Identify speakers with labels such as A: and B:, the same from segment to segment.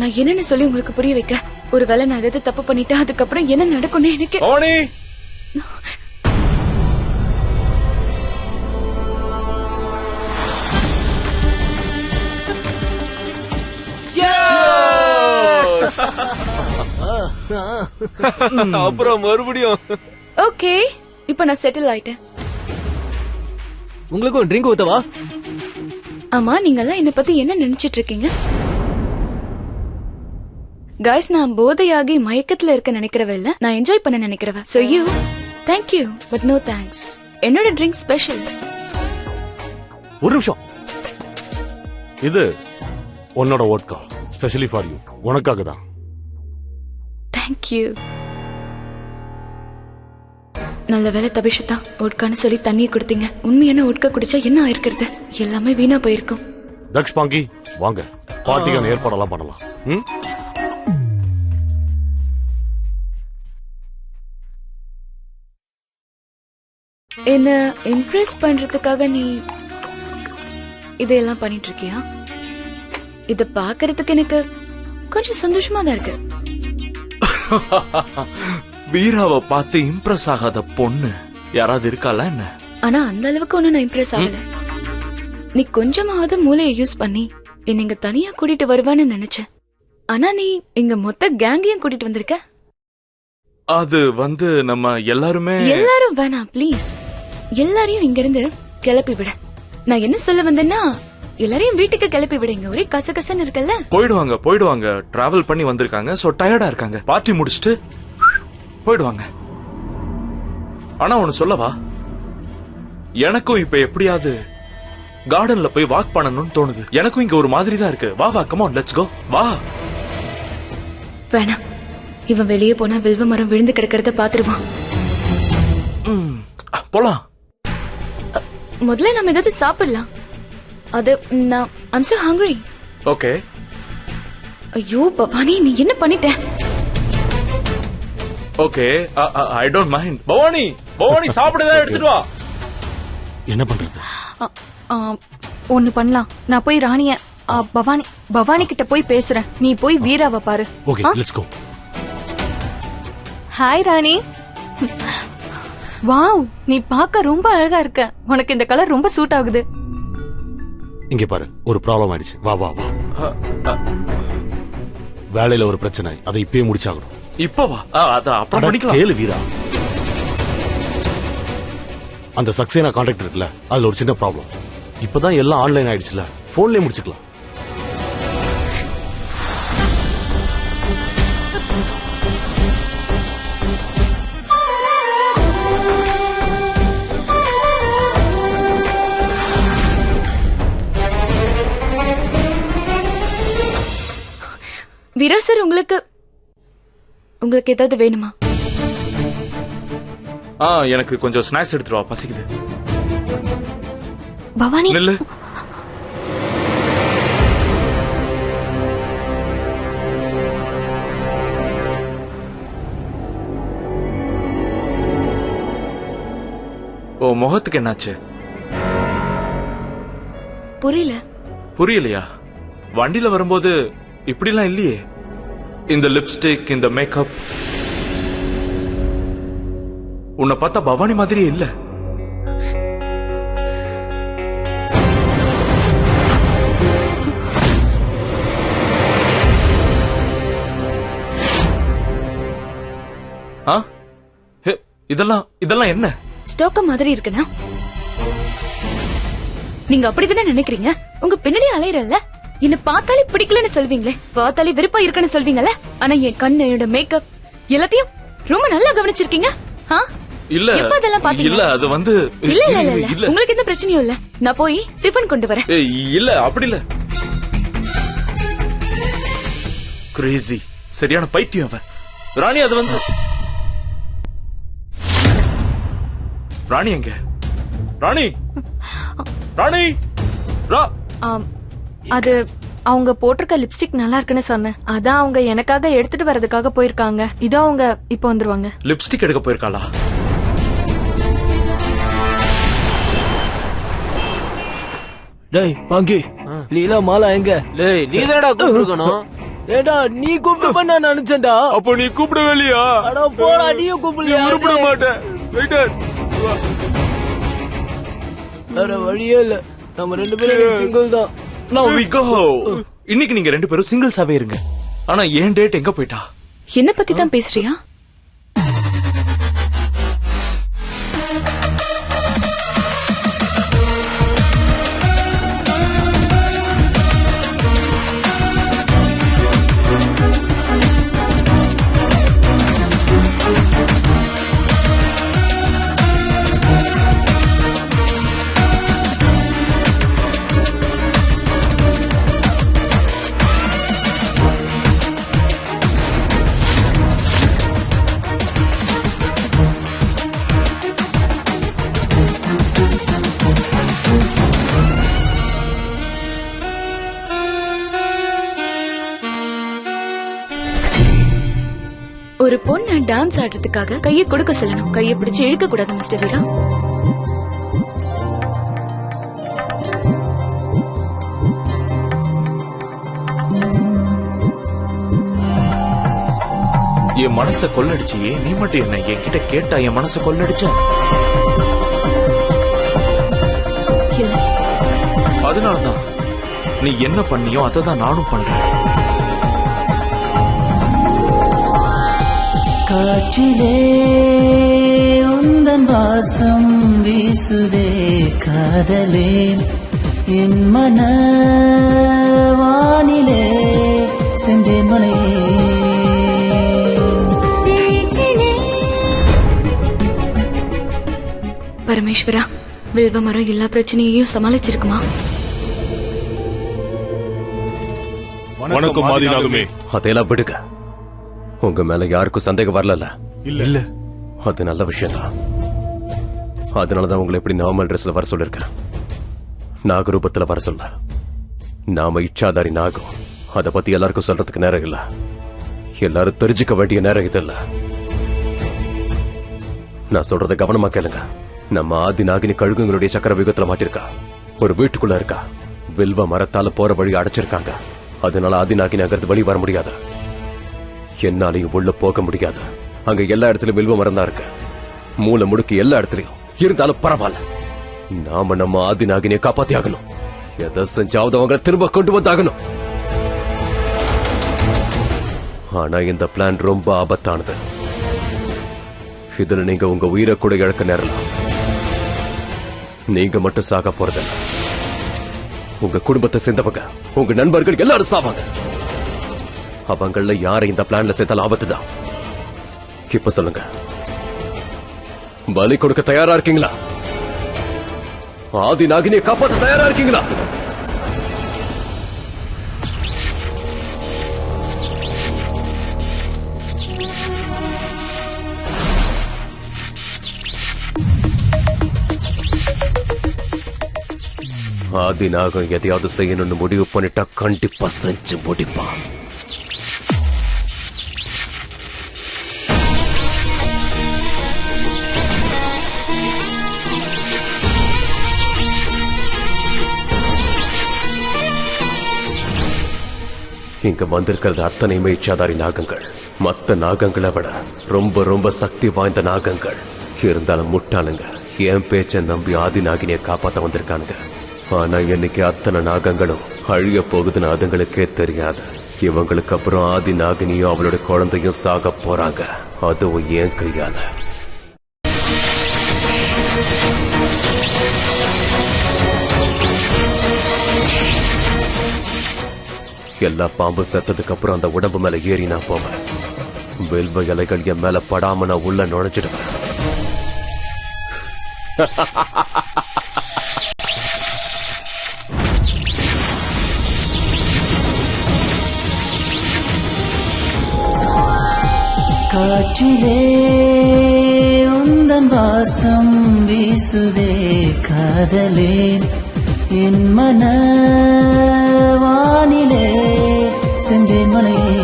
A: நான் என்னன்னு சொல்லி உங்களுக்கு புரிய வைக்க? ஒருவேளை நான் ஏதாவது தப்பு பண்ணிட்டா அதுக்கப்புறம் என்ன நடக்கும்னு எனக்கு
B: அப்புறம் மறுபடியும்
A: ஓகே. இப்ப நான் செட்டில் ஆயிட்டேன்.
C: உங்களுக்கு ஒரு ட்ரிங்க் ஊத்தவா?
A: ஆமா, நீங்க எல்லாம் என்ன பத்தி என்ன நினைச்சிட்டு இருக்கீங்க? கைஸ், நான் போதையாகி மயக்கத்துல இருக்க நினைக்கிறவ இல்ல, நான் என்ஜாய் பண்ண நினைக்கிறவ. So you thank you but no thanks. என்னோட ட்ரிங்க் ஸ்பெஷல்.
D: ஒரு நிமிஷம். இது உன்னோட வோட்கா, ஸ்பெஷலி ஃபார் யூ. உனக்காக தான்.
A: Thank you. நல்ல வேலை தபிஷத்தா, ஓட்கான்னு சொல்லி தண்ணியை கொடுத்தீங்க. உண்மையான ஓட்கா குடிச்சா என்ன ஆயிருக்கிறது? எல்லாமே வீணா போயிருக்கும்.
D: தக்ஷ் பாங்கி, வாங்க பார்ட்டிக்கான ஏற்பாடெல்லாம் பண்ணலாம்.
A: என்ன இம்ப்ரெஸ் பண்றதுக்காக நீ இதெல்லாம் பண்ணிட்டு இருக்கியா? இத பாக்குறதுக்கு எனக்கு கொஞ்சம் சந்தோஷமா தான் இருக்கு.
B: வீராவை பார்த்து இம்ப்ரெஸ் ஆகாத பொண்ணு யாராவது இருக்கால என்ன?
A: ஆனா அந்த அளவுக்கு ஒண்ணு நான் இம்ப்ரெஸ் ஆகல. நீ கொஞ்சமாவது மூளையை யூஸ் பண்ணி என்ன இங்க தனியா கூட்டிட்டு வருவான்னு நினைச்சேன். ஆனா நீ இங்க மொத்த கேங்கையும் கூட்டிட்டு வந்திருக்க.
B: அது வந்து நம்ம எல்லாரும்
A: வேணாம் ப்ளீஸ். எல்லாரையும் இங்க இருந்து கிளப்பி விட. நான் என்ன சொல்ல வந்தேன்னா, எல்லாரையும் வீட்டுக்கு கிளப்பி விட. இங்க ஒரே கசகசன்னு இருக்குல்ல.
B: போயிடுவாங்க. டிராவல் பண்ணி வந்திருக்காங்க, சோ டயர்டா இருக்காங்க. பார்ட்டி முடிச்சிட்டு போயிடுவாங்க. ஆனா ஒன்னு சொல்லவா, எனக்கும் இப்ப எப்படியாவது கார்டன்ல போய் வாக் பண்ணணும்னு தோணுது. எனக்கும் இங்க ஒரு மாதிரி தான் இருக்கு. வா கம் ஆன், லெட்ஸ் கோ. வா.
A: வேணாம், இவன் வெளியே போனா வில்வ மரம் விழுந்து கிடக்கிறத பாத்துருவான்.
B: போலாம்.
A: முதல்ல நம்ம ஏதாவது சாப்பிடலாம். அது நான் I'm so hungry.
B: ஓகே.
A: ஐயோ பவானி, நீ என்ன பண்ணிட்ட?
B: Okay, I don't mind. Bhavani சாப்பிடவே எடுத்துட்டு வா.
D: என்ன பண்றது?
E: ஒன்னு பண்ணலாம். நான் போய் ராணிய பவானி கிட்ட போய் பேசுறேன். நீ போய் வீராவை பாரு.
D: Okay, let's go.
E: Hi Rani. Wow, நீ பார்க்க ரொம்ப அழகா இருக்க. உனக்கு இந்த கலர் ரொம்ப சூட் ஆகுது.
D: இங்க பாரு, ஒரு ப்ராப்ளம் ஆயிடுச்சு. வா வா வா. வேலையில ஒரு பிரச்சனை, அதை இப்பயே முடிச்சாகணும்.
B: இப்பவா? அத அப்புறம் பண்ணிக்கலாம்.
D: கேளு வீரா, அந்த சக்சேனா கான்ட்ராக்ட் இருக்குல்ல, அதுல ஒரு சின்ன ப்ராப்ளம். இப்பதான் எல்லாம் ஆன்லைன் ஆயிடுச்சுல, போன்லயே முடிச்சுக்கலாம்.
A: வீரா சார், உங்களுக்கு ஏதாவது வேணுமா?
B: எனக்கு கொஞ்சம் ஸ்நாக்ஸ் எடுத்துட்டு வா, பசிக்குது.
E: பவானி
B: நில்லு. ஓ, முகத்துக்கு என்னாச்சு? புரியலையா? வண்டியில வரும்போது இப்படிலாம் இல்லையே. இந்த லிப்ஸ்டிக், இந்த மேக்கப், உன்னை பார்த்தா பவானி மாதிரியே இல்ல. இதெல்லாம் என்ன?
A: ஸ்டோக்க மாதிரி இருக்குனா? நீங்க அப்படிதானே நினைக்கிறீங்க? உங்க பின்னாடி அலையறல்ல, என்ன பார்த்தாலே பிடிக்கலன்னு சொல்வீங்களே, பார்த்தாலே வெறுப்பா இருக்குன்னு சொல்வீங்கல்ல. ஆனா என் கண்ணு, என்னோட மேக்கப் எல்லாத்தையும் ரொம்ப நல்லா கவனிச்சிருக்கீங்க.
B: இல்ல
A: எப்ப அதெல்லாம் பாத்தீங்க?
B: இல்ல, அது வந்து
A: இல்ல. உங்களுக்கு எந்த பிரச்சனையும் இல்ல. நான் போய் டிஃபன் கொண்டு வரேன்.
B: இல்ல, அப்படி இல்ல. கிரேசி, சரியான பைத்தியம் அவன். ராணி, அது வந்து ராணி எங்க? ராணி
E: அது அவங்க போட்டிருக்க லிப்ஸ்டிக் நல்லா இருக்குன்னு சொன்னேன். அதான் அவங்க எனக்காக எடுத்துட்டு வரதுக்காக போயிருக்காங்க. இதோ அவங்க இப்ப வந்துருவாங்க.
B: லிப்ஸ்டிக் எடுக்க போயிருக்காளா?
C: டேய் பாங்கி, லீலா மாலா எங்க?
F: டேய், நீ தானடா கூப்பிட்டுக்கணும்.
C: ஏடா நீ கூப்பிட்டு நான் நினைச்சேன்டா.
B: அப்போ நீ கூப்பிடவே இல்லையா?
C: அட போடா, நீயும் கூப்பிடலையா?
B: உருப்பிட மாட்டேன். வெயிட்டர்.
C: வேற வழியே இல்ல, நம்ம 2 பேரும் சிங்கிள் தான்.
B: Now we go. இன்னைக்கு நீங்க 2 பேரும் சிங்கிள்ஸாவே இருங்க. ஆனா ஏன் டேட் எங்க போயிட்டா?
A: என்ன பத்தி தான் பேசுறியா? ஒரு பொண்ணு டான்ஸ் ஆடுறதுக்காக கையை கொடுக்க சொல்லணும், கையை பிடிச்சு இழுக்க கூடாது மிஸ்டர் வீரா.
B: என் மனச கொள்ளடிச்சியே, நீ மட்டும் என்ன என்கிட்ட கேட்டா என் மனச கொள்ளடிச்ச? அதனாலதான் நீ என்ன பண்ணியோ அதை தான் நானும் பண்றேன்.
F: காற்றிலே உந்தன் வாசம் வீசுதே காதலே, என் மன வானிலே செந்தேன் மலையே.
A: பரமேஸ்வரா, வில்வ மரம் எல்லா பிரச்சனையையும் சமாளிச்சிருக்குமா?
D: வணக்கம் ஆதிநாகமே.
G: அதையெல்லாம் விடுங்க. உங்க மேல யாருக்கும் சந்தேகம் வரல?
D: இல்ல.
G: அது நல்ல விஷயம் தான். அதனாலதான் உங்களை எப்படி நார்மல் ட்ரெஸ்ல வர சொல்லிருக்கேன், நாகரூபத்துல வர சொல்ல. நாம இச்சாதாரி நாகம், அத பத்தி எல்லாருக்கும் சொல்றதுக்கு நேரம் இல்ல. எல்லாரும் தெரிஞ்சுக்க வேண்டிய நேரம் இது இல்ல. நான் சொல்றத கவனமா கேளுங்க. நம்ம ஆதி நாகினி கழுகுங்களுடைய சக்கர வியூகத்துல மாட்டிருக்கா. ஒரு வீட்டுக்குள்ள இருக்கா. வில்வ மரத்தால போற வழி அடைச்சிருக்காங்க. அதனால ஆதி நாகினி அங்கிருந்து வெளியே வர முடியாது. என்னாலையும் உள்ள போக முடியாது. அங்க எல்லா இடத்துலயும் வில்வ மரம் தான் இருக்கு. மூளை முடுக்கி எல்லா இடத்துலயும் இருந்தாலும் பரவாயில்ல. நாம நம்ம ஆதி நாகினியை காப்பாத்தி ஆகணும். எதை செஞ்சாவது அவங்களை திரும்ப கொண்டு வந்தாகணும். ஆனா இந்த பிளான் ரொம்ப ஆபத்தானது. இதுல நீங்க உங்க உயிரை கூட இழக்க நேரலாம். நீங்க மட்டும் சாக போறதில்ல, உங்க குடும்பத்தை சேர்ந்தவங்க, உங்க நண்பர்கள் எல்லாரும் சாவாங்க. அவங்கள யாரை இந்த பிளான்ல சேர்த்தாலும் ஆபத்துதான். இப்ப சொல்லுங்க, பலி கொடுக்க தயாரா இருக்கீங்களா? ஆதி நாகினியை காப்பாற்ற தயாரா இருக்கீங்களா? ஆதி நாகம் எதையாவது செய்யணும்னு முடிவு பண்ணிட்டா கண்டிப்பா செஞ்சு முடிப்பான். இங்க வந்திருக்கிறது அத்தனையுமே இச்சாதாரி நாகங்கள். மத்த நாகங்களை விட ரொம்ப ரொம்ப சக்தி வாய்ந்த நாகங்கள். இருந்தாலும் முட்டாளுங்க என் பேச்ச நம்பி ஆதி நாகினியை காப்பாத்த வந்திருக்கானுங்க. ஆனா இன்னைக்கு அத்தனை நாகங்களும் அழிய போகுதுன்னு அதுங்களுக்கே தெரியாது. இவங்களுக்கு அப்புறம் ஆதி நாகினியும் அவளோட குழந்தையும் சாக போறாங்க. அதுவும் ஏன் கையால. எல்லா பாம்பு செத்ததுக்கு அப்புறம் அந்த உடம்பு மேல ஏறி நான் போவேன். வில்வ இலைகள் என் மேல படாம நான் உள்ள நுழைஞ்சிடுவேன்.
F: காற்றிலே உந்தன் வாசம் வீசுதே காதலே, என் மன வானிலே செந்தேன் மலையே.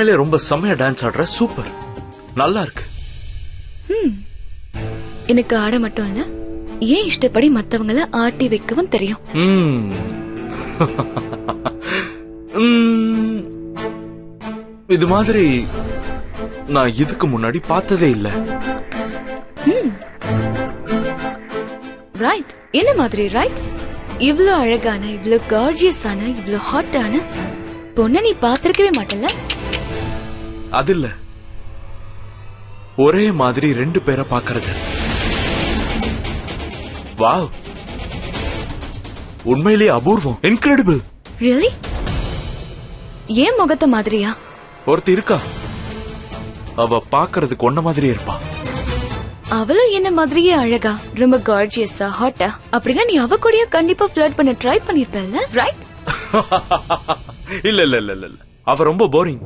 B: உண்மையிலே ரொம்ப செம்மையா டான்ஸ் ஆடுற. சூப்பர், நல்லா இருக்கு.
A: எனக்கு ஆட மட்டும் இல்ல, ஏன் இஷ்டப்படி மத்தவங்கள ஆட்டி வைக்கவும் தெரியும்.
B: இது மாதிரி நான் இதுக்கு முன்னாடி பார்த்ததே இல்ல.
A: ரைட், என்ன மாதிரி ரைட்? இவ்ளோ அழகான, இவ்ளோ கார்ஜியஸான, இவ்ளோ ஹாட்டான பொண்ண நீ பாத்திருக்கவே மாட்டல.
B: அது இல்ல, ஒரே மாதிரி 2 பேரை பாக்குறது. வாவ், உண்மையிலேயே அபூர்வம், இன்கிரெடிபிள்.
A: ரியலி? ஏன் முகத்த மாதிரியா?
B: ஒருத்தி இருக்கா, அவ பாக்குறதுக்கு ஒன்ன மாதிரியே இருப்பா.
A: அவளும் என்ன மாதிரியே அழகா, ரொம்ப கார்ஜியஸா, ஹாட்டா. அப்படின்னா நீ அவ கூடயே கண்டிப்பா ஃபிளர்ட் பண்ண ட்ரை பண்ணிருப்பல்ல, ரைட்?
B: இல்ல இல்ல இல்ல இல்ல, அவ ரொம்ப போரிங்.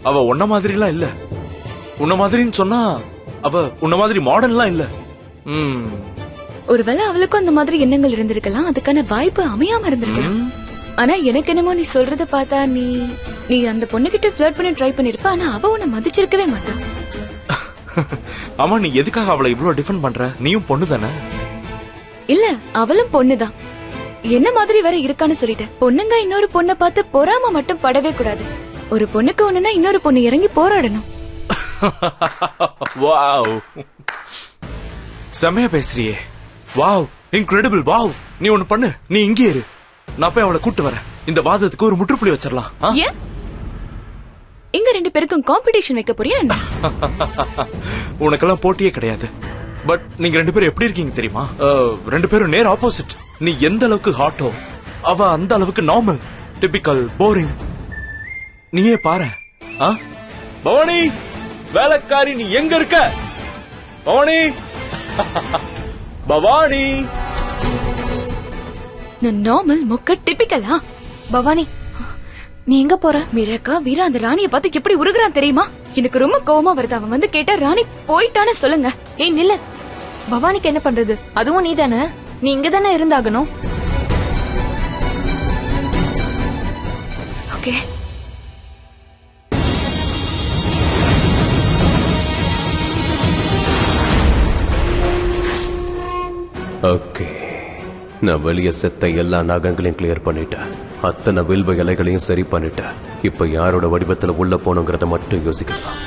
B: அவ உன்ன மாதிரிலாம் இல்ல. உன்ன மாதிரின்னு சொன்னா அவ உன்ன மாதிரி மாடர்ன்லாம் இல்ல.
A: ஒருவேளை அவளுக்கும் அந்த மாதிரி எண்ணங்கள் இருந்திருக்கலாம், அதுக்கான வாய்ப்பு அமையாம இருந்திருக்கலாம். ஆனா எனக்கு என்னமோ நீ சொல்றத பார்த்தா நீ அந்த பொண்ணுகிட்ட ஃபிளர்ட் பண்ண ட்ரை பண்ணிருப்ப, ஆனா அவ உன்னை மதிச்சிருக்கவே மாட்டா.
B: ஆமா, நீ எதுக்காக அவளை இவ்வளவு டிஃபெண்ட் பண்ற? நீயும் பொண்ணு தானே?
A: இல்ல, அவளும் பொண்ணுதான். என்ன மாதிரி வேற இருக்கான்னு சொல்லிட்டேன். பொண்ணுங்க இன்னொரு பொண்ணை பார்த்து பொறாம மட்டும் படவே கூடாது. ஒரு பொண்ணுக்கு ஒண்ணுன்னா இன்னொரு பொண்ணு இறங்கி போராடணும்.
B: வாவ், செமையா பேசுறியே. Wow, incredible. வாவ், நீ ஒண்ணு பண்ணு, நீ இங்கே இரு, நான் போய் அவளை கூட்டு வரேன். இந்த வாதத்துக்கு ஒரு முற்றுப்புள்ளி வச்சிடலாம்.
A: ஏன் இங்க 2 பேருக்கும் காம்படிஷன் வைக்க போறியா என்ன?
B: உனக்கெல்லாம் போட்டியே கிடையாது. பட் நீங்க 2 பேரும் எப்படி இருக்கீங்க தெரியுமா? 2 பேரும் நேர் ஆப்போசிட். நீ எந்த அளவுக்கு ஹாட்டோ, அவ அந்த அளவுக்கு நார்மல், டிபிக்கல், போரிங். நீயே பாரு. பவானி, வேலைக்காரி, நீ எங்க இருக்க? பவானி, பவானி.
A: நான் நார்மல், மொக்க, டிபிக்கலா?
E: பவானி, நீ எங்க போற?
A: மீராக்கா, வீரா அந்த ராணிய பார்த்து எப்படி உருகுறான் தெரியுமா? எனக்கு ரொம்ப கோவமா வருது. அவன் வந்து கேட்டா ராணி போயிட்டான்னு சொல்லுங்க.
E: ஏய் நில்ல, பவானிக்கு என்ன பண்றது? அதுவும் நீ தானே, நீ இங்க தானே இருந்தாகணும்.
A: ஓகே,
G: ஓகே, நான் வெளிய செத்த எல்லா நாகங்களையும் கிளியர் பண்ணிட்டேன். அத்தனை வில்வ இலைகளையும் சரி பண்ணிட்டேன். இப்ப யாரோட வடிவத்துல உள்ள போனோங்கிறத மட்டும் யோசிக்கலாம்.